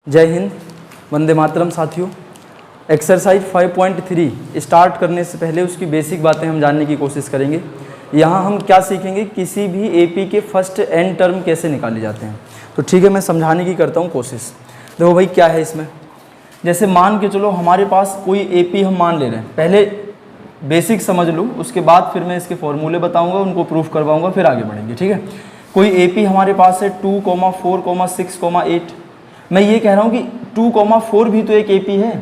जय हिंद, वंदे मातरम साथियों। Exercise 5.3 start करने से पहले उसकी बेसिक बातें हम जानने की कोशिश करेंगे। यहाँ हम क्या सीखेंगे, किसी भी एपी के फर्स्ट एन टर्म कैसे निकाले जाते हैं। तो ठीक है, मैं समझाने की करता हूँ कोशिश। देखो भाई, क्या है इसमें, जैसे मान के चलो हमारे पास कोई एपी हम मान ले रहे हैं। पहले बेसिक समझ लो, उसके बाद फिर मैं इसके फॉर्मूले बताऊँगा, उनको प्रूफ करवाऊँगा, फिर आगे बढ़ेंगे। ठीक है, कोई एपी हमारे पास है 2, 4, 6, 8। मैं ये कह रहा हूँ कि 2, 4 भी तो एक एपी है।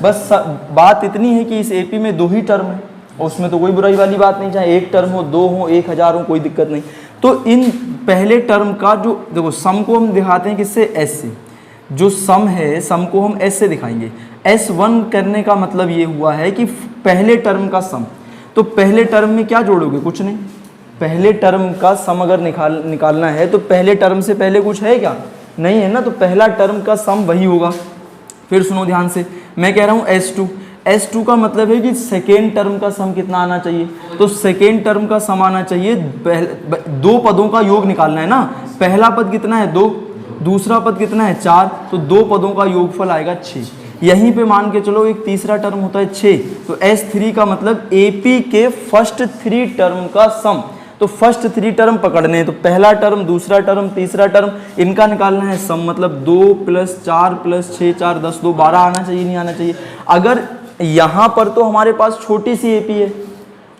बस बात इतनी है कि इस एपी में 2 ही टर्म है, और उसमें तो कोई बुराई वाली बात नहीं, चाहे 1 टर्म हो, 2 हो, 1000 हो, कोई दिक्कत नहीं। तो इन पहले टर्म का जो देखो सम को हम दिखाते हैं किससे, एस से। जो सम है, सम को हम एस से दिखाएंगे। S1 करने का मतलब ये हुआ है कि पहले टर्म का सम। तो पहले टर्म में क्या जोड़ोगे, कुछ नहीं। पहले टर्म का सम अगर निकालना है तो पहले टर्म से पहले कुछ है क्या, नहीं है ना। तो पहला टर्म का सम वही होगा। फिर सुनो ध्यान से, मैं कह रहा हूँ S2 का मतलब है कि सेकेंड टर्म का सम कितना आना चाहिए। तो सेकेंड टर्म का सम आना चाहिए, 2 पदों का योग निकालना है ना। पहला पद कितना है, 2, दूसरा पद कितना है, 4, तो 2 पदों का योगफल आएगा 6। यहीं पे मान के चलो एक तीसरा टर्म होता है 6। तो S3 का मतलब एपी के फर्स्ट 3 टर्म का सम। तो फर्स्ट 3 टर्म पकड़ने हैं, तो पहला टर्म, दूसरा टर्म, तीसरा टर्म, इनका निकालना है सम। मतलब 2 + 4 + 6, 4, 10, 2, 12 आना चाहिए, नहीं आना चाहिए। अगर यहाँ पर तो हमारे पास छोटी सी एपी है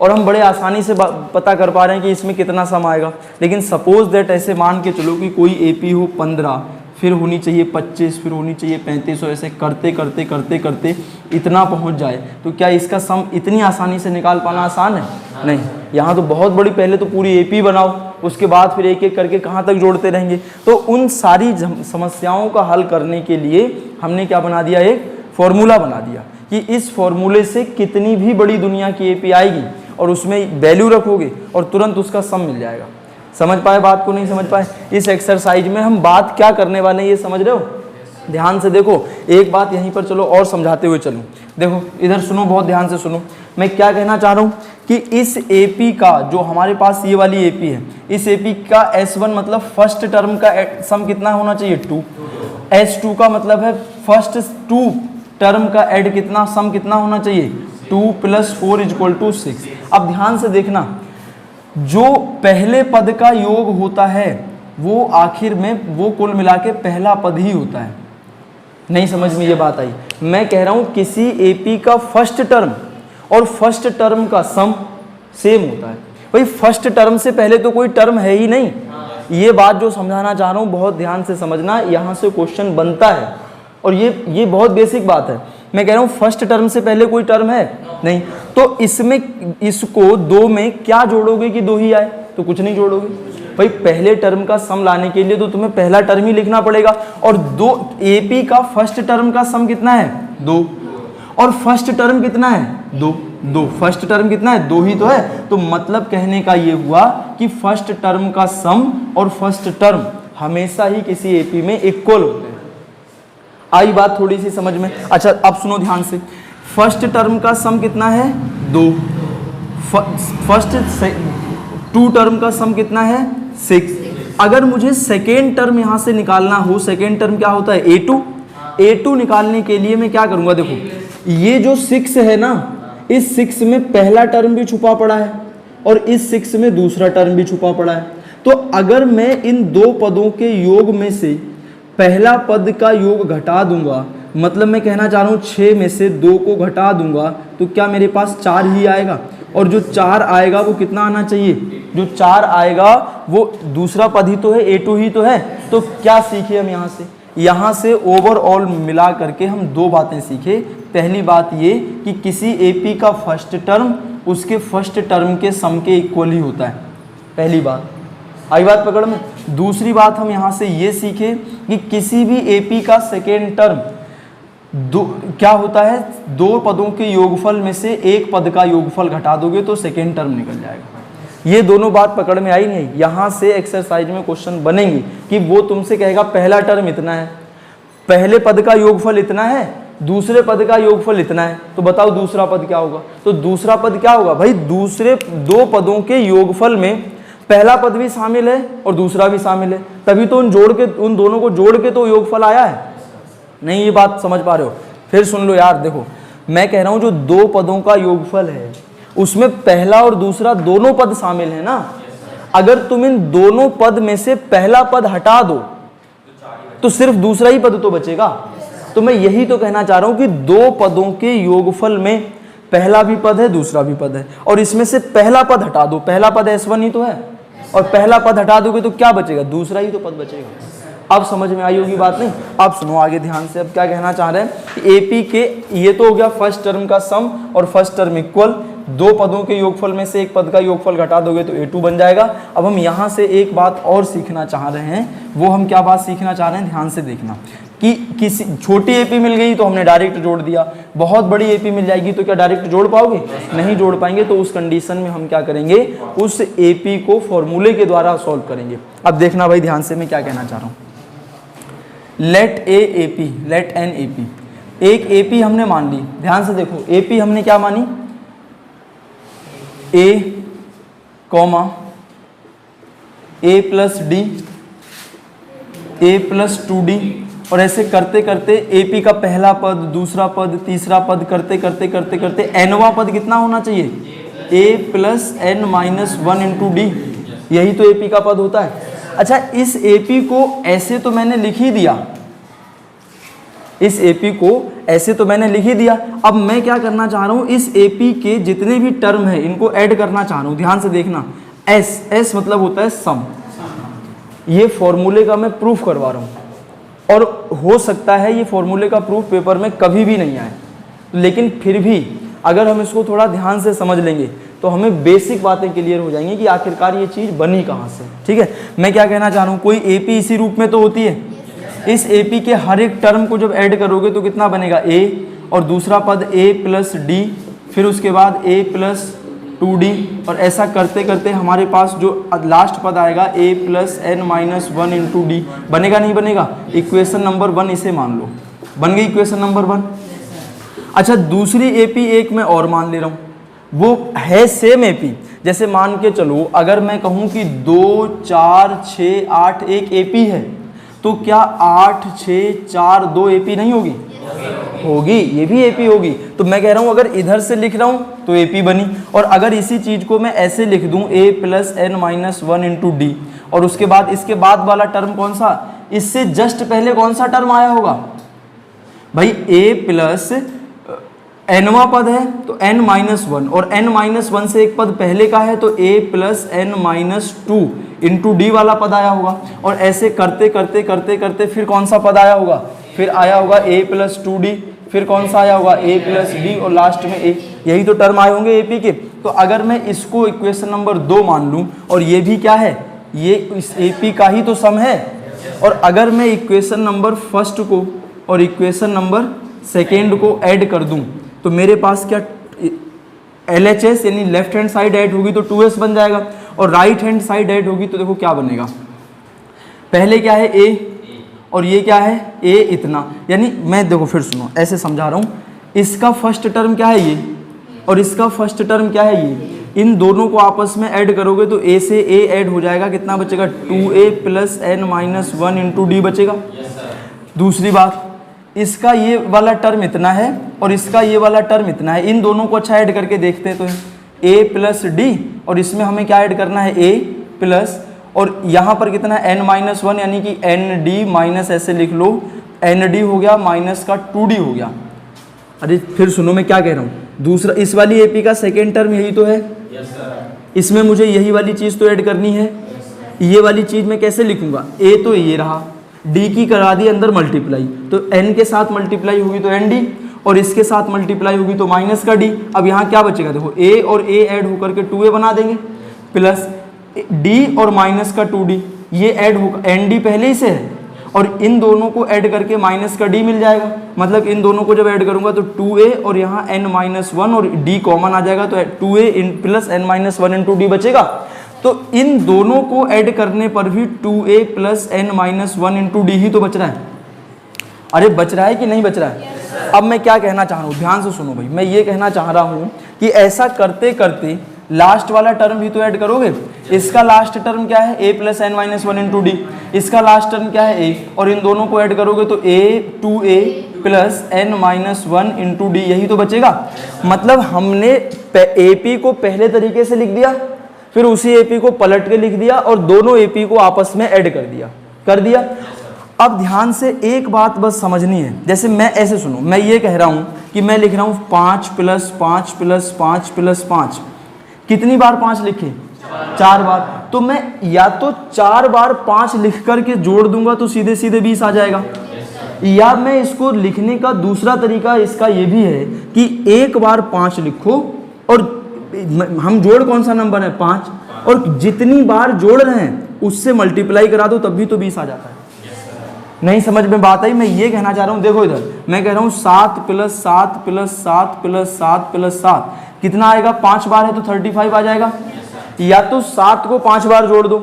और हम बड़े आसानी से पता कर पा रहे हैं कि इसमें कितना सम आएगा। लेकिन सपोज दैट ऐसे मान के चलो कि कोई एपी हो 15, फिर होनी चाहिए 25, फिर होनी चाहिए 35, और ऐसे करते करते करते करते इतना पहुंच जाए, तो क्या इसका सम इतनी आसानी से निकाल पाना आसान है? नहीं। यहाँ तो बहुत बड़ी, पहले तो पूरी एपी बनाओ, उसके बाद फिर एक एक करके कहाँ तक जोड़ते रहेंगे। तो उन सारी समस्याओं का हल करने के लिए हमने क्या बना दिया, एक फॉर्मूला बना दिया कि इस फॉर्मूले से कितनी भी बड़ी दुनिया की एपी आएगी और उसमें वैल्यू रखोगे और तुरंत उसका सम मिल जाएगा। समझ पाए बात को, नहीं समझ पाए? इस एक्सरसाइज में हम बात क्या करने वाले हैं, ये समझ रहे हो? ध्यान से देखो, एक बात यहीं पर चलो और समझाते हुए चलो। देखो इधर सुनो, बहुत ध्यान से सुनो। मैं क्या कहना चाह रहा हूँ कि इस एपी का, जो हमारे पास ये वाली एपी है, इस एपी का S1 मतलब फर्स्ट टर्म का सम कितना होना चाहिए, 2। S2 का मतलब है फर्स्ट 2 टर्म का ऐड कितना, सम कितना होना चाहिए, 2 + 4 = 6। अब ध्यान से देखना, जो पहले पद का योग होता है वो आखिर में वो कुल मिला के पहला पद ही होता है। नहीं समझ में ये बात आई? मैं कह रहा हूं किसी एपी का फर्स्ट टर्म और फर्स्ट टर्म का सम सेम होता है। भाई फर्स्ट टर्म से पहले तो कोई टर्म है ही नहीं। ये बात जो समझाना चाह रहा हूं बहुत ध्यान से समझना, यहां से क्वेश्चन बनता है और ये बहुत बेसिक बात है। मैं कह रहा हूं फर्स्ट टर्म से पहले कोई टर्म है नहीं, तो इसमें इसको 2 में क्या जोड़ोगे कि 2 ही आए, तो कुछ नहीं जोड़ोगे। भाई पहले टर्म का सम लाने के लिए तो तुम्हें पहला टर्म ही लिखना पड़ेगा। और 2 एपी का फर्स्ट टर्म का सम कितना है, 2, और फर्स्ट टर्म कितना है, 2। फर्स्ट टर्म कितना है, 2 ही तो है। तो मतलब कहने का ये हुआ कि फर्स्ट टर्म का सम और फर्स्ट टर्म हमेशा ही किसी एपी में इक्वल होते हैं। आई बात थोड़ी सी समझ में? अच्छा अब सुनो ध्यान से, फर्स्ट टर्म का सम कितना है, 2। फर्स्ट 2 टर्म का सम कितना है, 6। अगर मुझे सेकेंड टर्म यहां से निकालना हो, सेकेंड टर्म क्या होता है, A2 निकालने के लिए मैं क्या करूंगा, देखो ये जो 6 है ना, इस 6 में पहला टर्म भी छुपा पड़ा है और इस 6 में दूसरा टर्म भी छुपा पड़ा है। तो अगर मैं इन 2 पदों के योग में से पहला पद का योग घटा दूंगा, मतलब मैं कहना चाह रहा हूँ 6 में से 2 को घटा दूंगा, तो क्या मेरे पास 4 ही आएगा। और जो 4 आएगा वो कितना आना चाहिए, जो 4 आएगा वो दूसरा पद ही तो है, A2 ही तो है। तो क्या सीखे हम यहाँ से ओवरऑल मिला करके हम 2 बातें सीखे। पहली बात ये कि किसी एपी का फर्स्ट टर्म उसके फर्स्ट टर्म के सम के इक्वल ही होता है। पहली बात आई बात पकड़ में। दूसरी बात हम यहाँ से ये सीखे कि किसी भी एपी का सेकेंड टर्म क्या होता है, 2 पदों के योगफल में से 1 पद का योगफल घटा दोगे तो सेकेंड टर्म निकल जाएगा। ये दोनों बात पकड़ में आई नहीं? यहाँ से एक्सरसाइज में क्वेश्चन बनेंगे कि वो तुमसे कहेगा पहला टर्म इतना है, पहले पद का योगफल इतना है, दूसरे पद का योगफल इतना है, तो बताओ दूसरा पद क्या होगा। तो दूसरा पद क्या होगा भाई, दूसरे 2 पदों के योगफल में पहला पद भी शामिल है और दूसरा भी शामिल है, तभी तो उन दोनों को जोड़ के तो योगफल आया है। नहीं, ये बात समझ पा रहे हो? फिर सुन लो यार, देखो मैं कह रहा हूं जो दो पदों का योगफल है उसमें पहला और दूसरा दोनों पद शामिल है ना। अगर तुम इन दोनों पद में से पहला पद हटा दो तो सिर्फ दूसरा ही पद तो बचेगा। तो मैं यही तो कहना चाह रहा हूं कि दो पदों के योगफल में पहला भी पद है दूसरा भी पद है, और इसमें से पहला पद हटा दो, पहला पद S1 ही तो है, और पहला पद हटा दोगे तो क्या बचेगा? दूसरा ही तो पद बचेगा। अब समझ में आई होगी बात? नहीं? अब सुनो आगे ध्यान से। अब क्या कहना चाह रहे हैं कि एपी के, ये तो हो गया फर्स्ट टर्म का सम और फर्स्ट टर्म इक्वल, दो पदों के योगफल में से एक पद का योगफल घटा दोगे तो A2 बन जाएगा। अब हम यहाँ से एक बात और सीखना चाह रहे हैं, वो हम क्या बात सीखना चाह रहे हैं, ध्यान से देखना कि किसी छोटी एपी मिल गई तो हमने डायरेक्ट जोड़ दिया, बहुत बड़ी एपी मिल जाएगी तो क्या डायरेक्ट जोड़ पाओगे? नहीं जोड़ पाएंगे। तो उस कंडीशन में हम क्या करेंगे, उस एपी को फॉर्मूले के द्वारा सॉल्व करेंगे। अब देखना भाई ध्यान से, मैं क्या कहना चाह रहा हूँ। Let a AP, let n AP, एक एपी हमने मान ली। ध्यान से देखो, एपी हमने क्या मानी, ए कॉमा ए प्लस डी, ए प्लस 2D, और ऐसे करते करते एपी का पहला पद, दूसरा पद, तीसरा पद करते करते करते करते एनवा पद कितना होना चाहिए, A plus N minus 1 into D, यही तो एपी का पद होता है। अच्छा, इस एपी को ऐसे तो मैंने लिख ही दिया, इस एपी को ऐसे तो मैंने लिख ही दिया। अब मैं क्या करना चाह रहा हूं, इस एपी के जितने भी टर्म है इनको ऐड करना चाह रहा हूं। ध्यान से देखना, एस, एस मतलब होता है सम। ये फॉर्मूले का मैं प्रूफ करवा रहा हूं, और हो सकता है ये फॉर्मूले का प्रूफ पेपर में कभी भी नहीं आए, लेकिन फिर भी अगर हम इसको थोड़ा ध्यान से समझ लेंगे तो हमें बेसिक बातें क्लियर हो जाएंगी कि आखिरकार ये चीज़ बनी कहाँ से। ठीक है, मैं क्या कहना चाह रहा हूँ, कोई एपी इसी रूप में तो होती है। इस एपी के हर एक टर्म को जब ऐड करोगे तो कितना बनेगा, ए, और दूसरा पद ए प्लस डी, फिर उसके बाद ए प्लस 2D, और ऐसा करते करते हमारे पास जो लास्ट पद आएगा A plus N minus 1 into D. बनेगा नहीं बनेगा? इक्वेशन नंबर 1 इसे मान लो, बन गई इक्वेशन नंबर 1। अच्छा, दूसरी एपी एक मैं और मान ले रहा हूँ, वो है सेम एपी। जैसे मान के चलो, अगर मैं कहूँ कि 2, 4, 6, 8 एक एपी है, तो क्या 8, 6, 4, 2 एपी नहीं होगी? होगी, ये भी एपी होगी। तो मैं कह रहा हूं अगर इधर से लिख रहा हूं तो एपी बनी, और अगर इसी चीज को मैं ऐसे लिख दूं A plus N minus 1 into D, और उसके बाद इसके बाद वाला टर्म कौन सा, इससे जस्ट पहले कौन सा टर्म आया होगा भाई, ए प्लस एनवा पद है तो n माइनस 1, और n माइनस 1 से एक पद पहले का है तो a plus N minus 2 into d वाला पद आया होगा। और ऐसे करते करते करते करते फिर कौन सा पद आया होगा, फिर आया होगा a प्लस 2D, फिर कौन सा आया होगा a प्लस डी, और लास्ट में a। यही तो टर्म आए होंगे एपी के। तो अगर मैं इसको इक्वेशन नंबर 2 मान लूँ, और ये भी क्या है, ये इस एपी का ही तो सम है, और अगर मैं इक्वेशन नंबर फर्स्ट को और इक्वेशन नंबर सेकेंड को ऐड कर दूँ तो मेरे पास क्या LHS यानी लेफ्ट हैंड साइड ऐड होगी तो 2s बन जाएगा, और राइट हैंड साइड ऐड होगी तो देखो क्या बनेगा, पहले क्या है a, और ये क्या है a इतना। यानी मैं देखो फिर सुनो, ऐसे समझा रहा हूँ, इसका फर्स्ट टर्म क्या है ये, और इसका फर्स्ट टर्म क्या है ये, इन दोनों को आपस में ऐड करोगे तो a से a ऐड हो जाएगा, कितना बचेगा 2a plus N minus 1 into d बचेगा। दूसरी बात, इसका ये वाला टर्म इतना है और इसका ये वाला टर्म इतना है, इन दोनों को अच्छा ऐड करके देखते हैं। तो a प्लस डी, और इसमें हमें क्या ऐड करना है a प्लस, और यहाँ पर कितना है n माइनस 1 यानी कि एन डी माइनस, ऐसे लिख लो एन डी हो गया माइनस का 2D हो गया। अरे फिर सुनो मैं क्या कह रहा हूँ, दूसरा इस वाली एपी का सेकेंड टर्म यही तो है, इसमें मुझे यही वाली चीज़ तो ऐड करनी है। ये वाली चीज़ मैं कैसे लिखूंगा, a तो ये रहा, d की करा दी अंदर मल्टीप्लाई, तो n के साथ मल्टीप्लाई होगी तो एन डी, और इसके साथ मल्टीप्लाई होगी तो माइनस का d। अब यहाँ क्या बचेगा, देखो a और a ऐड होकर के 2a बना देंगे, प्लस d और माइनस का 2d, ये ऐड होगा, एन डी पहले ही से है, और इन दोनों को ऐड करके माइनस का d मिल जाएगा। मतलब इन दोनों को जब ऐड करूंगा तो 2a और यहाँ n माइनस 1 और d कॉमन आ जाएगा, तो 2a plus N minus 1 into d बचेगा। तो इन दोनों को ऐड करने पर भी 2a plus N minus 1 into D ही तो बच रहा है। अरे बच रहा है कि नहीं बच रहा है? अब मैं क्या कहना चाह रहा हूँ, ध्यान से सुनो भाई, मैं ये कहना चाह रहा हूँ कि ऐसा करते करते लास्ट वाला टर्म भी तो ऐड करोगे। इसका लास्ट टर्म क्या है, a plus N minus one into d, इसका लास्ट टर्म क्या है a, और इन दोनों को ऐड करोगे तो a 2a plus N minus one into D, यही तो बचेगा। मतलब हमने AP को पहले तरीके से लिख दिया, फिर उसी AP को पलट के लिख दिया और दोनों AP को आपस में ऐड कर दिया। अब ध्यान से एक बात बस समझनी है, जैसे मैं ऐसे सुनो, मैं ये कह रहा हूँ कि मैं लिख रहा हूँ 5 प्लस 5 प्लस 5 प्लस 5, कितनी बार 5 लिखे, 4 बार। तो मैं या तो 4 बार 5 लिख करके जोड़ दूंगा तो सीधे सीधे 20 आ जाएगा, या मैं इसको लिखने का दूसरा तरीका इसका ये भी है कि एक बार 5 लिखो और हम जोड़ कौन सा नंबर है 5, और जितनी बार जोड़ रहे हैं उससे मल्टीप्लाई करा दो तब भी तो 20 आ जाता है। नहीं समझ में बात आई? मैं ये कहना चाह रहा हूँ, देखो इधर मैं कह रहा हूँ 7 प्लस 7 प्लस 7 प्लस 7 प्लस 7 कितना आएगा, 5 बार है तो 35 आ जाएगा। या तो 7 को 5 बार जोड़ दो,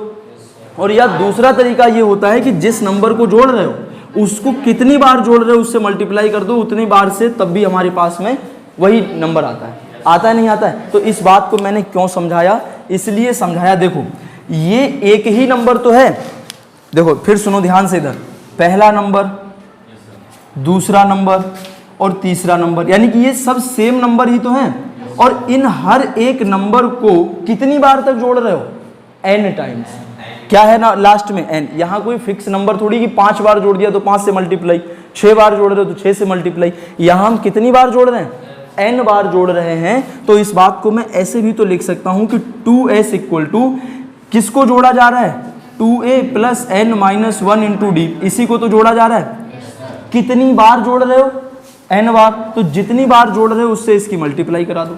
और या दूसरा तरीका ये होता है कि जिस नंबर को जोड़ रहे हो उसको कितनी बार जोड़ रहे हो उससे मल्टीप्लाई कर दो उतनी बार से, तब भी हमारे पास में वही नंबर आता है नहीं आता है। तो इस बात को मैंने क्यों समझाया, इसलिए समझाया, देखो ये एक ही नंबर तो है, देखो फिर सुनो ध्यान से, इधर पहला नंबर, दूसरा नंबर और तीसरा नंबर, यानी कि ये सब सेम नंबर ही तो हैं, और इन हर एक नंबर को कितनी बार तक जोड़ रहे हो, n टाइम्स। क्या है ना लास्ट में n, यहाँ कोई फिक्स नंबर थोड़ी कि 5 बार जोड़ दिया तो 5 से मल्टीप्लाई, 6 बार जोड़ रहे हो तो 6 से मल्टीप्लाई, यहाँ हम कितनी बार जोड़ रहे हैं, n बार जोड़ रहे हैं। तो इस बात को मैं ऐसे भी तो लिख सकता हूँ कि 2s इक्वल टू किसको जोड़ा जा रहा है, 2a plus N minus one into d, इसी को तो जोड़ा जा रहा है। कितनी बार जोड़ रहे हो, n बार, तो जितनी बार जोड़ रहे हो उससे इसकी मल्टीप्लाई करा दो।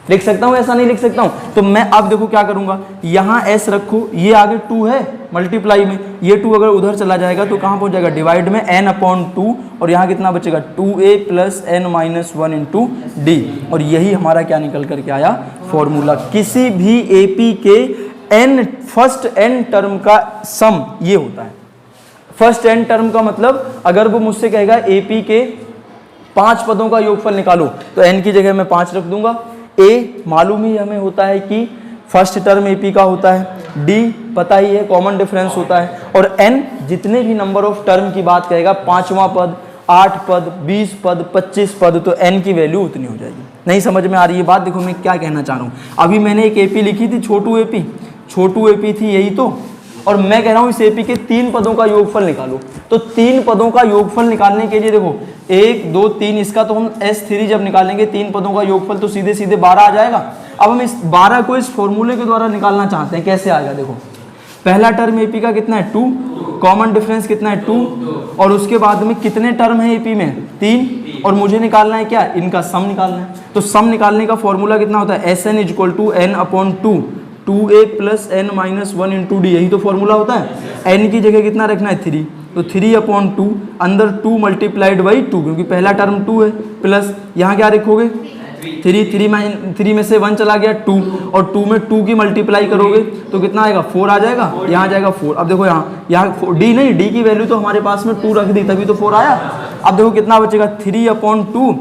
लिख सकता हूं, ऐसा नहीं लिख सकता हूं? तो मैं अब देखो क्या करूंगा, यहां s रखो, ये आगे 2 है मल्टीप्लाई में, ये 2 अगर उधर चला जाएगा तो कहां पहुंच जाएगा, डिवाइड में n अपॉन 2, और यहां कितना बचेगा 2a plus N minus one into D. और यही हमारा क्या निकल करके आया, फॉर्मूला। किसी भी AP के फर्स्ट n टर्म का सम ये होता है। फर्स्ट n टर्म का मतलब अगर वो मुझसे कहेगा AP के 5 पदों का योगफल निकालो, तो n की जगह मैं 5 रख दूंगा। a मालूम ही हमें होता है कि फर्स्ट टर्म AP का होता है, d पता ही है कॉमन डिफरेंस होता है, और n जितने भी नंबर ऑफ टर्म की बात कहेगा, 5वां पद, 8 पद, 20 पद, 25 पद, तो n की वैल्यू उतनी हो जाएगी। नहीं समझ में आ रही है बात? देखो मैं क्या कहना चाह रहा हूँ, अभी मैंने एक AP लिखी थी, छोटू AP थी, यही तो, और मैं कह रहा हूं इस AP के 3 पदों का योगफल निकालो। तो 3 पदों का योगफल निकालने के लिए देखो 1 2 3, इसका तो हम S3 जब निकालेंगे 3 पदों का योगफल तो सीधे सीधे 12 आ जाएगा। अब हम इस 12 को इस फॉर्मूले के द्वारा निकालना चाहते हैं, कैसे आएगा, देखो पहला टर्म AP का कितना है 2, कॉमन डिफरेंस कितना है 2, और उसके बाद में कितने टर्म है AP में 3, और मुझे निकालना है क्या, इनका सम निकालना है। तो सम निकालने का फॉर्मूला कितना होता है, SN equal to n upon 2a plus N minus one into D, यही तो फॉर्मूला होता है। n की जगह कितना रखना है 3, तो 3 अपॉन 2, अंदर 2 मल्टीप्लाइड बाई 2, क्योंकि पहला टर्म 2 है, प्लस यहाँ क्या रखोगे 3 में से 1 चला गया 2, और 2 में 2 की मल्टीप्लाई करोगे तो कितना आएगा 4 आ जाएगा, यहाँ जाएगा 4। अब देखो यहाँ डी नहीं, डी की वैल्यू तो हमारे पास में 2 रख दी तभी तो 4 आया। अब देखो कितना बचेगा 3 अपॉन 2,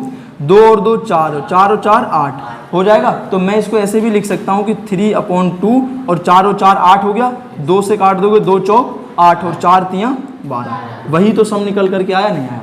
2 और 2 4, 4 और 4 8 हो जाएगा। तो मैं इसको ऐसे भी लिख सकता हूँ कि 3 अपॉन 2 और 4 और 4 8 हो गया, 2 से काट दोगे 2 चौक 8 और 4 तियाँ 12, वही तो सम निकल करके आया, नहीं आया।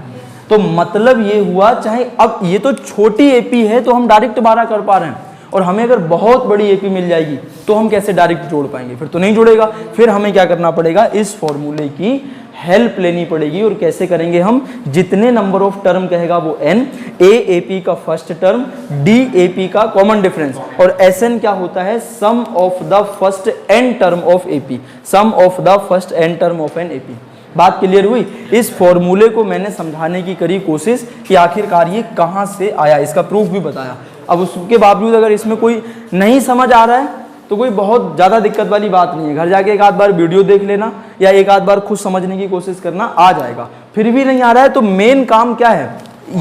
तो मतलब ये हुआ, चाहे अब ये तो छोटी AP है तो हम डायरेक्ट 12 कर पा रहे हैं, और हमें अगर बहुत बड़ी AP मिल जाएगी तो हम कैसे डायरेक्ट जोड़ पाएंगे, फिर तो नहीं जुड़ेगा। फिर हमें क्या करना पड़ेगा, इस फॉर्मूले की हेल्प लेनी पड़ेगी। और कैसे करेंगे हम, जितने नंबर ऑफ टर्म कहेगा वो n, a AP का फर्स्ट टर्म, d AP का कॉमन डिफरेंस, और SN क्या होता है, sum of the first n term of AP, sum of the first n term of an AP। बात क्लियर हुई? इस फॉर्मूले को मैंने समझाने की करी कोशिश कि आखिरकार ये कहाँ से आया, इसका प्रूफ भी बताया। अब उसके बावजूद अगर इसमें कोई नहीं समझ आ रहा है तो कोई बहुत ज़्यादा दिक्कत वाली बात नहीं है, घर जाके एक आध बार वीडियो देख लेना या एक आध बार खुद समझने की कोशिश करना, आ जाएगा। फिर भी नहीं आ रहा है तो मेन काम क्या है,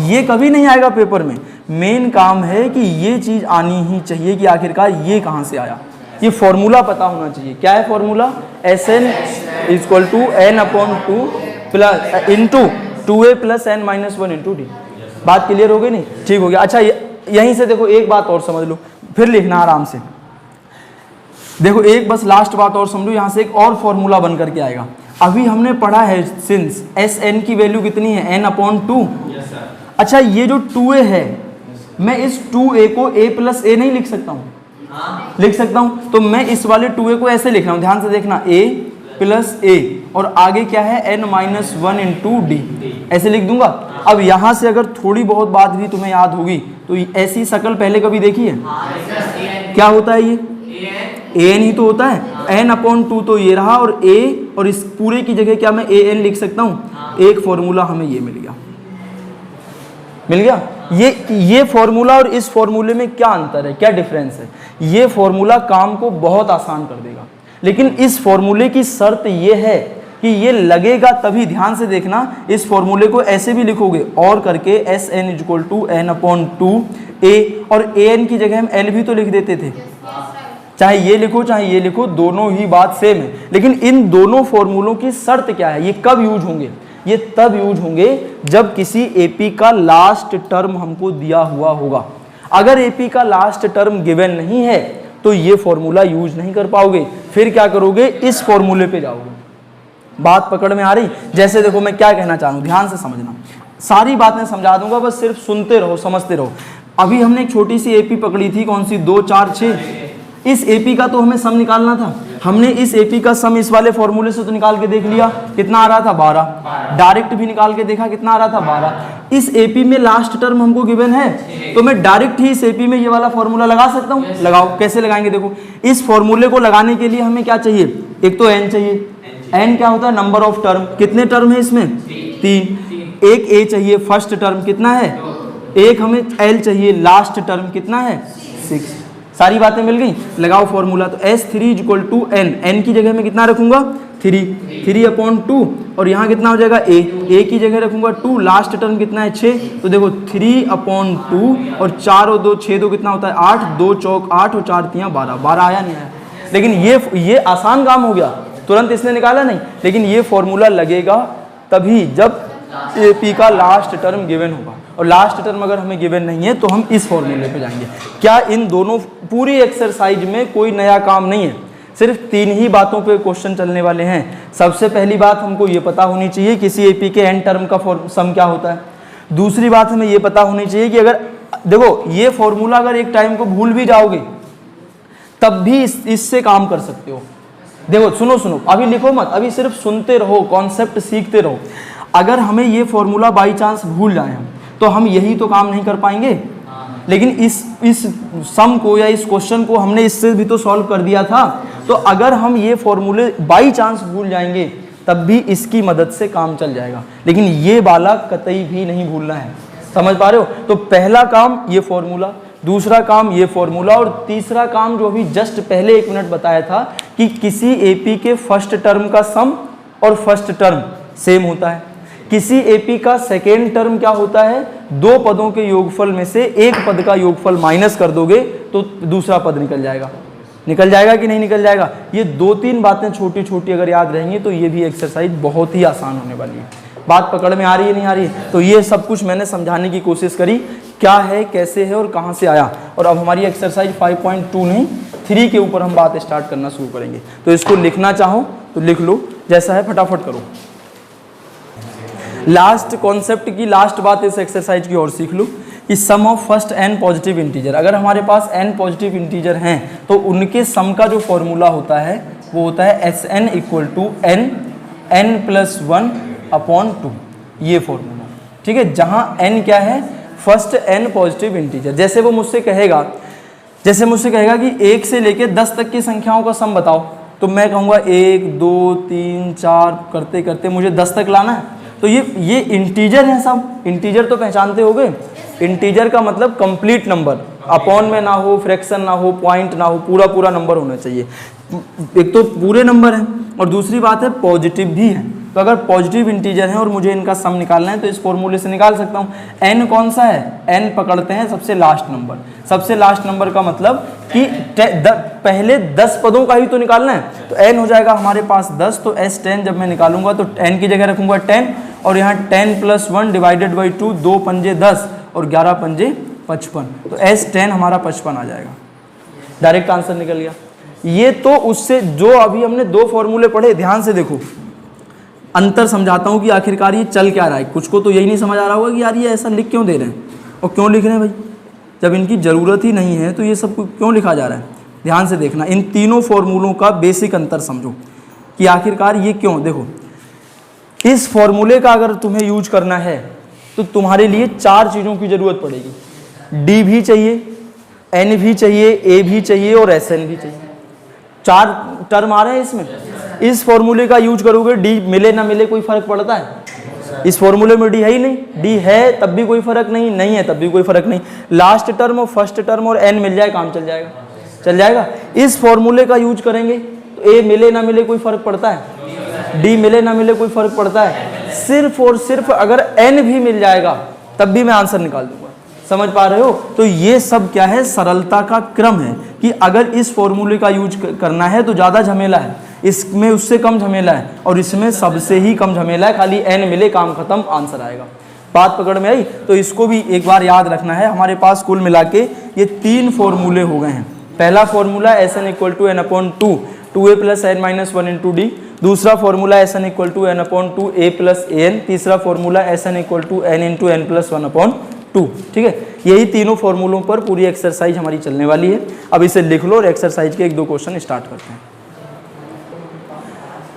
ये कभी नहीं आएगा पेपर में, मेन काम है कि ये चीज़ आनी ही चाहिए कि आखिरकार ये कहाँ से आया, ये फॉर्मूला पता होना चाहिए। क्या है formula, SN equal to n upon 2 plus into 2a plus N minus one into d. बात क्लियर हो गई? नहीं, ठीक हो गया। अच्छा यहीं से देखो एक बात और समझ लो, फिर लिखना आराम से। देखो एक बस लास्ट बात और समझो, यहाँ से एक और फॉर्मूला बन करके आएगा। अभी हमने पढ़ा है सिंस एस एन की वैल्यू कितनी है, एन अपॉन 2। अच्छा ये जो 2a है, मैं इस 2a को a प्लस ए नहीं लिख सकता हूँ? लिख सकता हूँ। तो मैं इस वाले 2a को ऐसे लिख रहा हूँ, ध्यान से देखना, a प्लस ए और आगे क्या है n माइनस 1 इंटू डी, ऐसे लिख दूंगा। अब यहाँ से अगर थोड़ी बहुत बात भी तुम्हें याद होगी तो ऐसी शक्ल पहले कभी देखी है? क्या होता है ये? an ही तो होता है, n अपॉन 2 तो ये रहा और a, और इस पूरे की जगह क्या मैं an लिख सकता हूँ? एक फॉर्मूला हमें ये मिल गया, मिल गया। ये फॉर्मूला और इस फॉर्मूले में क्या अंतर है, क्या डिफरेंस है? ये फॉर्मूला काम को बहुत आसान कर देगा, लेकिन इस फॉर्मूले की शर्त ये है कि ये लगेगा तभी, ध्यान से देखना, इस फॉर्मूले को ऐसे भी लिखोगे और करके S N equal to N upon 2a, और ए एन की जगह हम एल भी तो लिख देते थे, चाहे ये लिखो चाहे ये लिखो, दोनों ही बात सेम है। लेकिन इन दोनों फॉर्मूलों की शर्त क्या है, ये कब यूज होंगे? ये तब यूज होंगे जब किसी एपी का लास्ट टर्म हमको दिया हुआ होगा। अगर एपी का लास्ट टर्म गिवन नहीं है तो ये फॉर्मूला यूज नहीं कर पाओगे, फिर क्या करोगे, इस फॉर्मूले पे जाओगे। बात पकड़ में आ रही? जैसे देखो मैं क्या कहना चाह रहा हूँ, ध्यान से समझना, सारी बातें समझा दूंगा, बस सिर्फ सुनते रहो, समझते रहो। अभी हमने एक छोटी सी एपी पकड़ी थी, कौन सी, 2 4 6। इस एपी का तो हमें सम निकालना था, हमने इस एपी का सम इस वाले फॉर्मूले से तो निकाल के देख लिया, कितना आ रहा था 12। डायरेक्ट भी निकाल के देखा, कितना आ रहा था 12। इस एपी में लास्ट टर्म हमको गिवन है, तो मैं डायरेक्ट ही इस एपी में ये वाला फॉर्मूला लगा सकता हूँ। लगाओ, कैसे लगाएंगे देखो, इस फॉर्मूले को लगाने के लिए हमें क्या चाहिए, एक तो एन चाहिए। एन क्या होता है, नंबर ऑफ टर्म। कितने टर्म है इसमें, 3। एक ए चाहिए, फर्स्ट टर्म कितना है, एक हमें एल चाहिए, लास्ट टर्म कितना है, 6। सारी बातें मिल गई, लगाओ फॉर्मूला। तो S3 equal to N, N की जगह में कितना रखूंगा, 3 अपॉन 2, और यहाँ कितना हो जाएगा ए की जगह रखूंगा 2, लास्ट टर्म कितना है 6। तो देखो 3 अपॉन 2 और 4 और 2 6, 2 कितना होता है 8, 2 चौक 8 और 4 3 12, 12 आया नहीं आया। लेकिन ये आसान काम हो गया, तुरंत इसने निकाला नहीं, लेकिन ये फॉर्मूला लगेगा तभी जब एपी का लास्ट टर्म गिवन होगा, और लास्ट टर्म अगर हमें गिवन नहीं है तो हम इस फॉर्मूले पे जाएंगे। क्या इन दोनों पूरी एक्सरसाइज में कोई नया काम नहीं है, सिर्फ 3 ही बातों पे क्वेश्चन चलने वाले हैं। सबसे पहली बात हमको ये पता होनी चाहिए किसी एपी के एन टर्म का सम क्या होता है। दूसरी बात हमें ये पता होनी चाहिए कि अगर देखो ये फॉर्मूला अगर एक टाइम को भूल भी जाओगे तब भी इससे काम कर सकते हो। देखो सुनो, अभी लिखो मत, अभी सिर्फ सुनते रहो, कॉन्सेप्ट सीखते रहो। अगर हमें ये फॉर्मूला बाई चांस भूल जाए हम, तो हम यही तो काम नहीं कर पाएंगे। लेकिन इस सम को या इस क्वेश्चन को हमने इससे भी तो सॉल्व कर दिया था। तो अगर हम ये फॉर्मूले बाई चांस भूल जाएंगे तब भी इसकी मदद से काम चल जाएगा, लेकिन ये वाला कतई भी नहीं भूलना है। समझ पा रहे हो? तो पहला काम ये फॉर्मूला, दूसरा काम ये फॉर्मूला, और तीसरा काम जो अभी जस्ट पहले 1 मिनट बताया था कि किसी एपी के फर्स्ट टर्म का सम और फर्स्ट टर्म सेम होता है। किसी एपी का सेकेंड टर्म क्या होता है, 2 पदों के योगफल में से एक पद का योगफल माइनस कर दोगे तो दूसरा पद निकल जाएगा। निकल जाएगा कि नहीं निकल जाएगा? ये 2-3 बातें छोटी छोटी अगर याद रहेंगी तो ये भी एक्सरसाइज बहुत ही आसान होने वाली है। बात पकड़ में आ रही है नहीं आ रही है? तो ये सब कुछ मैंने समझाने की कोशिश करी, क्या है, कैसे है और कहाँ से आया। और अब हमारी एक्सरसाइज 5.2 नहीं 3 के ऊपर हम बात स्टार्ट करना शुरू करेंगे। तो इसको लिखना चाहो तो लिख लो, जैसा है फटाफट करो। लास्ट कॉन्सेप्ट की लास्ट बात इस एक्सरसाइज की और सीख लो कि sum of first n positive integer. अगर हमारे पास n पॉजिटिव इंटीजर हैं तो उनके सम का जो फॉर्मूला होता है वो होता है Sn equal to n plus 1 upon 2, ये फॉर्मूला। ठीक है, जहाँ n क्या है, फर्स्ट n पॉजिटिव इंटीजर। जैसे वो मुझसे कहेगा कि 1 से लेके 10 तक की संख्याओं का सम बताओ, तो मैं कहूँगा 1 2 3 4 करते करते मुझे 10 तक लाना है। तो ये इंटीजर है सब, इंटीजर तो पहचानते होगे। इंटीजर का मतलब कंप्लीट नंबर, अपॉन में ना हो, फ्रैक्शन ना हो, पॉइंट ना हो, पूरा नंबर होना चाहिए। एक तो पूरे नंबर है और दूसरी बात है पॉजिटिव भी है। तो अगर पॉजिटिव इंटीजर है और मुझे इनका सम निकालना है तो इस फॉर्मूले से निकाल सकता हूँ। n कौन सा है, n पकड़ते हैं सबसे लास्ट नंबर। सबसे लास्ट नंबर का मतलब कि पहले 10 पदों का ही तो निकालना है। तो n हो जाएगा हमारे पास 10, तो S10 जब मैं निकालूंगा तो n की जगह रखूंगा 10, और यहाँ 10 प्लस 1 डिवाइडेड बाई 2, 2 पंजे 10 और 11 पंजे 55। तो S10 हमारा 55 आ जाएगा। डायरेक्ट आंसर निकल गया। ये तो उससे जो अभी हमने दो फॉर्मूले पढ़े, ध्यान से देखो, अंतर समझाता हूँ कि आखिरकार ये चल क्या रहा है। कुछ को तो यही नहीं समझ आ रहा होगा कि यार ये ऐसा लिख क्यों दे रहे हैं और क्यों लिख रहे हैं भाई, जब इनकी ज़रूरत ही नहीं है तो ये सब क्यों लिखा जा रहा है। ध्यान से देखना, इन तीनों फॉर्मूलों का बेसिक अंतर समझो कि आखिरकार ये क्यों। देखो, इस फॉर्मूले का अगर तुम्हें यूज करना है तो तुम्हारे लिए चार चीज़ों की ज़रूरत पड़ेगी। डी भी चाहिए, एन भी चाहिए, ए भी चाहिए और एस एन भी चाहिए। चार टर्म आ रहे हैं इसमें। इस फॉर्मूले का यूज करोगे, डी मिले ना मिले कोई फर्क पड़ता है? इस फॉर्मूले में डी है ही नहीं, डी है तब भी कोई फर्क नहीं, नहीं है तब भी कोई फर्क नहीं। लास्ट टर्म और फर्स्ट टर्म और एन मिल जाए, काम चल जाएगा, चल जाएगा। इस फॉर्मूले का यूज करेंगे तो ए मिले ना मिले कोई फर्क पड़ता है, डी मिले ना मिले कोई फर्क पड़ता है। सिर्फ और सिर्फ अगर एन भी मिल जाएगा तब भी मैं आंसर निकाल दूंगा। समझ पा रहे हो? तो ये सब क्या है, सरलता का क्रम है कि अगर इस फॉर्मूले का यूज करना है तो ज़्यादा झमेला है, इसमें उससे कम झमेला है और इसमें सबसे ही कम झमेला है। खाली एन मिले, काम खत्म, आंसर आएगा। बात पकड़ में आई? तो इसको भी एक बार याद रखना है। हमारे पास कुल मिला के ये तीन फॉर्मूले हो गए हैं। पहला formula S N equal to N upon two, two A plus N minus one into D. दूसरा formula S N equal to N upon two A plus A N. तीसरा formula S N equal to N into N plus one upon two. ठीक है, यही तीनों फॉर्मूलों पर पूरी exercise हमारी चलने वाली है। अब इसे लिख लो और एक्सरसाइज के एक दो क्वेश्चन स्टार्ट करते हैं।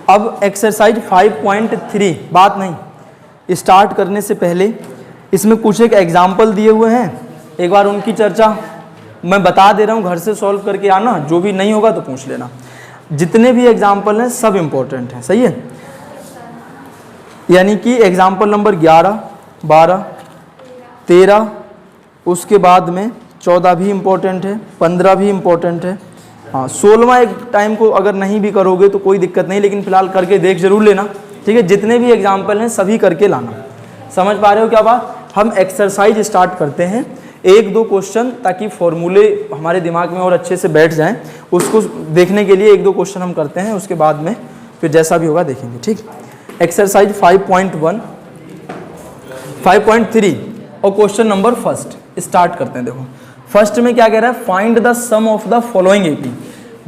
अब एक्सरसाइज 5.3, बात नहीं, स्टार्ट करने से पहले इसमें कुछ एक एग्जाम्पल दिए हुए हैं, एक बार उनकी चर्चा मैं बता दे रहा हूँ, घर से सॉल्व करके आना, जो भी नहीं होगा तो पूछ लेना। जितने भी एग्जाम्पल हैं सब इम्पोर्टेंट हैं, सही है? यानी कि एग्जाम्पल नंबर 11, 12, 13, उसके बाद में 14 भी इम्पोर्टेंट है, 15 भी इम्पोर्टेंट है। हाँ, 16वां एक टाइम को अगर नहीं भी करोगे तो कोई दिक्कत नहीं, लेकिन फिलहाल करके देख जरूर लेना। ठीक है, जितने भी एग्जाम्पल हैं सभी करके लाना। समझ पा रहे हो क्या बात? हम एक्सरसाइज स्टार्ट करते हैं, एक दो क्वेश्चन, ताकि फॉर्मूले हमारे दिमाग में और अच्छे से बैठ जाएं। उसको देखने के लिए एक दो क्वेश्चन हम करते हैं, उसके बाद में फिर जैसा भी होगा देखेंगे। ठीक, एक्सरसाइज 5.1, 5.3 और क्वेश्चन नंबर फर्स्ट स्टार्ट करते हैं। देखो फर्स्ट में क्या कह रहा है, find the sum of the following AP.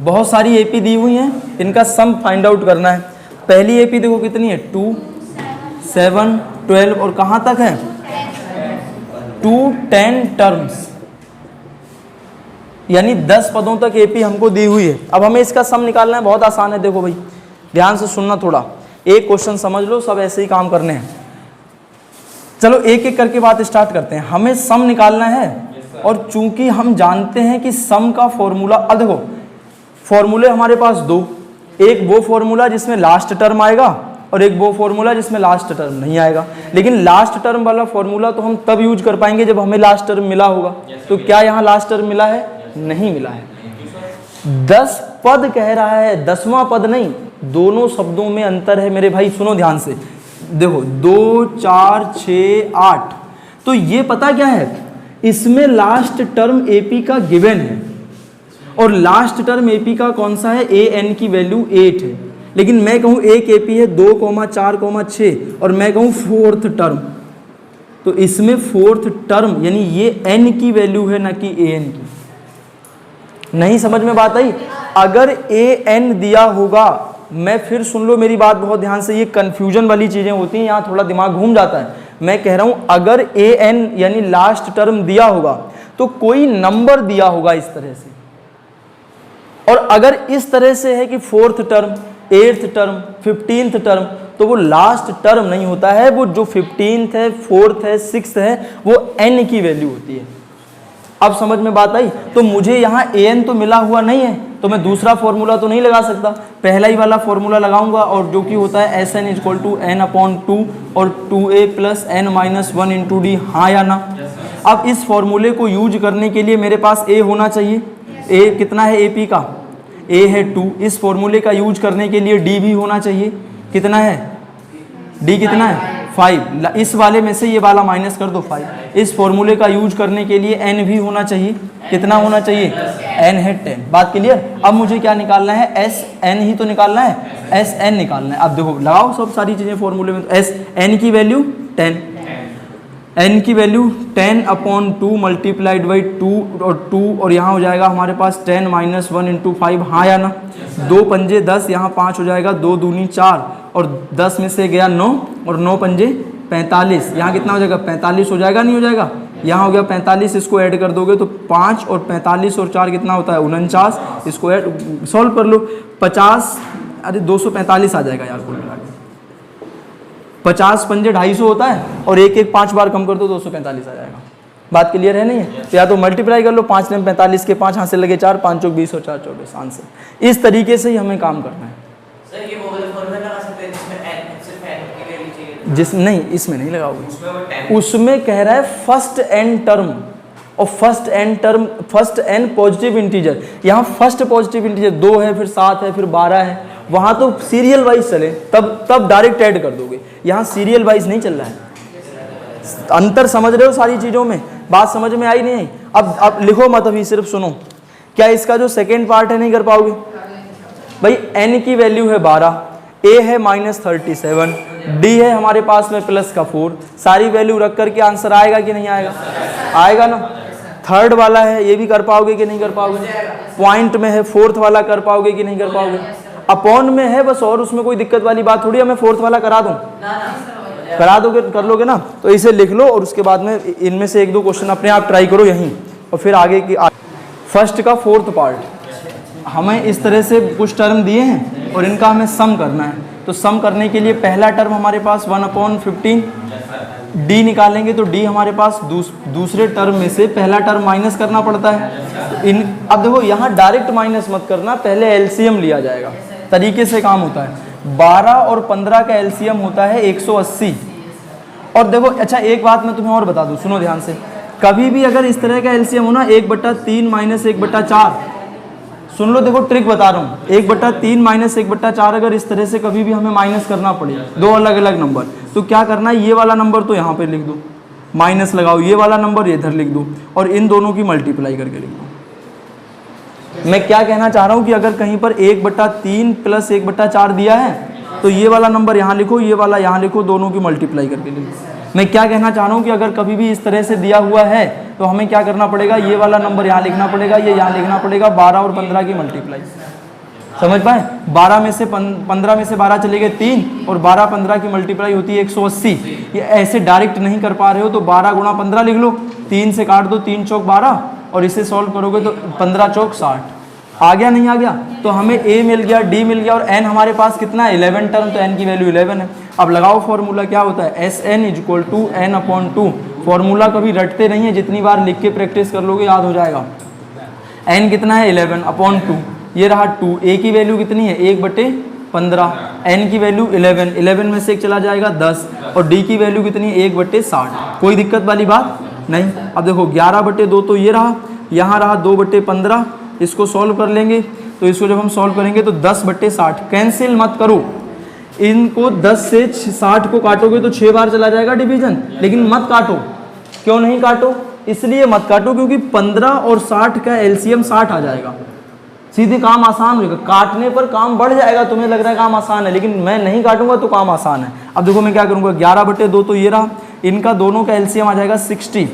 बहुत सारी एपी दी हुई हैं, इनका सम फाइंड आउट करना है। पहली एपी देखो कितनी है, 2, 7, 12 और कहाँ तक है, 2, 10 टर्म्स, यानी 10 पदों तक एपी हमको दी हुई है। अब हमें इसका सम निकालना है, बहुत आसान है। देखो भाई ध्यान से सुनना, थोड़ा एक क्वेश्चन समझ लो, सब ऐसे ही काम करने हैं। चलो एक एक करके बात स्टार्ट करते हैं। हमें सम निकालना है और चूंकि हम जानते हैं कि सम का फॉर्मूला, अब देखो फॉर्मूले हमारे पास दो, एक वो फॉर्मूला जिसमें लास्ट टर्म आएगा और एक वो फॉर्मूला जिसमें लास्ट टर्म नहीं आएगा। लेकिन लास्ट टर्म वाला फॉर्मूला तो हम तब यूज कर पाएंगे जब हमें लास्ट टर्म मिला होगा। तो क्या यहाँ लास्ट टर्म मिला है? नहीं मिला है। 10 पद कह रहा है, 10वां पद नहीं, दोनों शब्दों में अंतर है मेरे भाई, सुनो ध्यान से। देखो 2, 4, 6, 8, तो ये पता क्या है, इसमें लास्ट टर्म एपी का गिवन है और लास्ट टर्म एपी का कौन सा है, ए एन की वैल्यू 8 है। लेकिन मैं कहूँ एक एपी है 2, 4, 6 और मैं कहूँ फोर्थ टर्म, तो इसमें फोर्थ टर्म यानी ये एन की वैल्यू है ना कि ए एन की। नहीं समझ में बात आई? अगर ए एन दिया होगा, मैं फिर सुन लो मेरी बात बहुत ध्यान से, ये कन्फ्यूजन वाली चीज़ें होती हैं, यहाँ थोड़ा दिमाग घूम जाता है। मैं कह रहा हूँ अगर ए एन यानी लास्ट टर्म दिया होगा तो कोई नंबर दिया होगा इस तरह से, और अगर इस तरह से है कि fourth term, 8th term, 15th term, तो वो लास्ट टर्म नहीं होता है, वो जो 15th है, 4th है, 6th है, वो n की वैल्यू होती है। अब समझ में बात आई? तो मुझे यहाँ an तो मिला हुआ नहीं है, तो मैं दूसरा फॉर्मूला तो नहीं लगा सकता, पहला ही वाला फॉर्मूला लगाऊंगा, और जो कि होता है S N equal to N upon 2 और 2a plus N minus 1 into d. हाँ या ना? अब इस फॉर्मूले को यूज करने के लिए मेरे पास a होना चाहिए। a कितना है AP का? a है 2। इस फॉर्मूले का यूज करने के लिए d भी होना चाहिए। कितना है? d कितना है? 5। इस वाले में से ये वाला माइनस कर दो 5। इस फॉर्मूले का यूज करने के लिए n भी होना चाहिए। कितना होना चाहिए? n है 10। बात क्लियर? अब मुझे क्या निकालना है? एस एन ही तो निकालना है, एस एन निकालना है। अब देखो लगाओ सब सारी चीज़ें फॉर्मूले में, तो एस एन की वैल्यू 10। n की वैल्यू 10/2 मल्टीप्लाइड बाई 2 और यहाँ हो जाएगा हमारे पास 10 - 1 × 5, हाँ या ना। 2 पंजे 10, यहाँ 5 हो जाएगा, 2 दूनी 4 और 10 में से गया 9 और 9 पंजे 45, यहाँ कितना हो जाएगा 45 हो जाएगा, नहीं हो जाएगा, यहाँ हो गया 45, इसको ऐड कर दोगे तो 5 और 45 और 4 कितना होता है 49, इसको ऐड सॉल्व कर लो 50, अरे 245 आ जाएगा यार कुल मिला के। 50 पंजे 250 होता है और एक 5 बार कम कर दो 245 आ जाएगा। बात क्लियर है नहीं है? तो या तो मल्टीप्लाई कर लो, 5 ने 45 के 5 हाथ से लगे 4, 5 चौक 20 और 4 24 आंसर। इस तरीके से ही हमें काम करना है। सर ये वो वाला फॉर्मूला लगा सकते हैं जिसमें n सिर्फ n की वैल्यू चाहिए, जिस नहीं इसमें नहीं लगाओगे, उसमें कह रहा है फर्स्ट n टर्म और फर्स्ट n पॉजिटिव इंटीजर। यहाँ फर्स्ट पॉजिटिव इंटीजर 2 है, फिर 7 है, फिर 12 है, वहाँ तो सीरियल वाइज चले तब डायरेक्ट ऐड कर दोगे, यहाँ सीरियल वाइज नहीं चल रहा है। अंतर समझ रहे हो सारी चीज़ों में? बात समझ में आई नहीं आई? अब लिखो मत, अभी सिर्फ सुनो। क्या इसका जो सेकेंड पार्ट है नहीं कर पाओगे भाई? n की वैल्यू है 12, a है -37, d है हमारे पास में +4, सारी वैल्यू रख करके आंसर आएगा कि नहीं आएगा? आएगा ना। थर्ड वाला है, ये भी कर पाओगे कि नहीं कर पाओगे? पॉइंट में है, फोर्थ वाला कर पाओगे कि नहीं कर पाओगे? अपॉन में है बस, और उसमें कोई दिक्कत वाली बात थोड़ी है। मैं फोर्थ वाला करा दूं, करा दोगे, कर लोगे ना? तो इसे लिख लो और उसके बाद में इनमें से 1-2 क्वेश्चन अपने आप ट्राई करो यहीं, और फिर आगे की फर्स्ट का फोर्थ पार्ट हमें इस तरह से कुछ टर्म दिए हैं और इनका हमें सम करना है। तो सम करने के लिए पहला टर्म हमारे पास 1/15, d निकालेंगे तो d हमारे पास दूसरे टर्म में से पहला टर्म माइनस करना पड़ता है। अब देखो यहाँ डायरेक्ट माइनस मत करना, पहले एलसीएम लिया जाएगा, तरीके से काम होता है। 12 और 15 का एलसीएम होता है 180। और देखो अच्छा एक बात मैं तुम्हें और बता दूं, सुनो ध्यान से, कभी भी अगर इस तरह का एलसीएम हो ना 1/3 - 1/4, सुन लो, देखो ट्रिक बता रहा हूँ, 1/3 - 1/4 अगर इस तरह से कभी भी हमें माइनस करना पड़े, 2 अलग अलग नंबर, तो क्या करना है, ये वाला नंबर तो यहाँ पे लिख दो, माइनस लगाओ, ये वाला नंबर इधर लिख दो और इन दोनों की मल्टीप्लाई करके लिख दो। मैं क्या कहना चाह रहा हूँ कि अगर कहीं पर 1/3 + 1/4 दिया है तो ये वाला नंबर यहाँ लिखो, ये वाला यहाँ लिखो, दोनों की मल्टीप्लाई करके लिखो। मैं क्या कहना चाह रहा हूँ कि अगर कभी भी इस तरह से दिया हुआ है तो हमें क्या करना पड़ेगा, ये वाला नंबर यहाँ लिखना पड़ेगा, ये यहाँ लिखना पड़ेगा, 12 और 15 की मल्टीप्लाई। समझ पाए? 12 में से 15 में से 12 चले गए 3 और 12 15 की मल्टीप्लाई होती है 180। ये ऐसे डायरेक्ट नहीं कर पा रहे हो तो 12 × 15 लिख लो, 3 से काट दो, 3 चौक 12 और इसे सॉल्व करोगे तो 15 चौक 60। आ गया नहीं आ गया? तो हमें a मिल गया, d मिल गया और n हमारे पास कितना है 11 टर्म, तो n की वैल्यू 11 है। अब लगाओ फॉर्मूला, क्या होता है Sn = n/2। फॉर्मूला कभी रटते नहीं है, जितनी बार लिख के प्रैक्टिस कर लोगे याद हो जाएगा। n कितना है 11/2, ये रहा 2, a की वैल्यू कितनी है 1/15, n की वैल्यू 11, 11 में से 1 चला जाएगा 10 और d की वैल्यू कितनी है 1/60। कोई दिक्कत वाली बात नहीं। अब देखो 11/2 तो ये रहा, यहाँ रहा 2/15, इसको सॉल्व कर लेंगे तो इसको जब हम सॉल्व करेंगे तो 10/60, कैंसिल मत करो, इनको 10 से 60 को काटोगे तो 6 बार चला जाएगा डिवीजन, लेकिन मत काटो। क्यों नहीं काटो? इसलिए मत काटो क्योंकि 15 और 60 का एलसीएम 60 आ जाएगा, सीधे काम आसान होगा। काटने पर काम बढ़ जाएगा, तुम्हें लग रहा है काम आसान है, लेकिन मैं नहीं काटूंगा तो काम आसान है। अब देखो मैं क्या करूंगा, 11/2 तो ये रहा, इनका दोनों का एलसीएम आ जाएगा 60,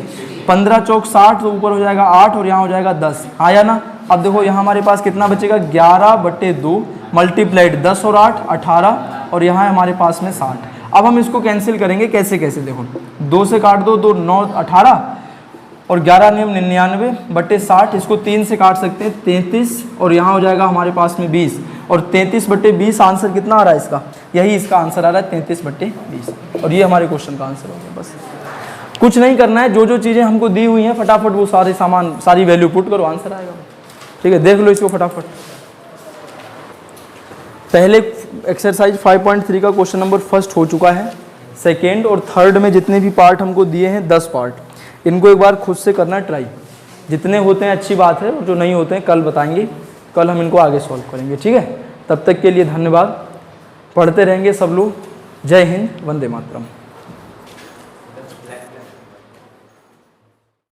15 चौक 60 तो ऊपर हो जाएगा 8 और यहाँ हो जाएगा 10, आया ना? अब देखो यहाँ हमारे पास कितना बचेगा 11/2 मल्टीप्लाइड 10 और 8 18 और यहाँ हमारे पास में 60। अब हम इसको कैंसिल करेंगे, कैसे कैसे देखो, 2 से काट दो, 2 9 18 और 11 9 99/60, इसको 3 से काट सकते हैं 33 और यहाँ हो जाएगा हमारे पास में 20 और 33/20 आंसर कितना आ रहा है इसका, यही इसका आंसर आ रहा है 33/20 और ये हमारे क्वेश्चन का आंसर हो गया। बस कुछ नहीं करना है, जो जो चीज़ें हमको दी हुई हैं फटाफट वो सारे सामान सारी वैल्यू पुट करो, आंसर आएगा। ठीक है, देख लो इसको फटाफट। पहले एक्सरसाइज 5.3 का क्वेश्चन नंबर फर्स्ट हो चुका है, सेकेंड और थर्ड में जितने भी पार्ट हमको दिए हैं 10 पार्ट, इनको एक बार खुद से करना ट्राई। जितने होते हैं अच्छी बात है, और जो नहीं होते हैं कल बताएंगे, कल हम इनको आगे सॉल्व करेंगे। ठीक है, तब तक के लिए धन्यवाद। पढ़ते रहेंगे सब लोग। जय हिंद, वंदे मातरम।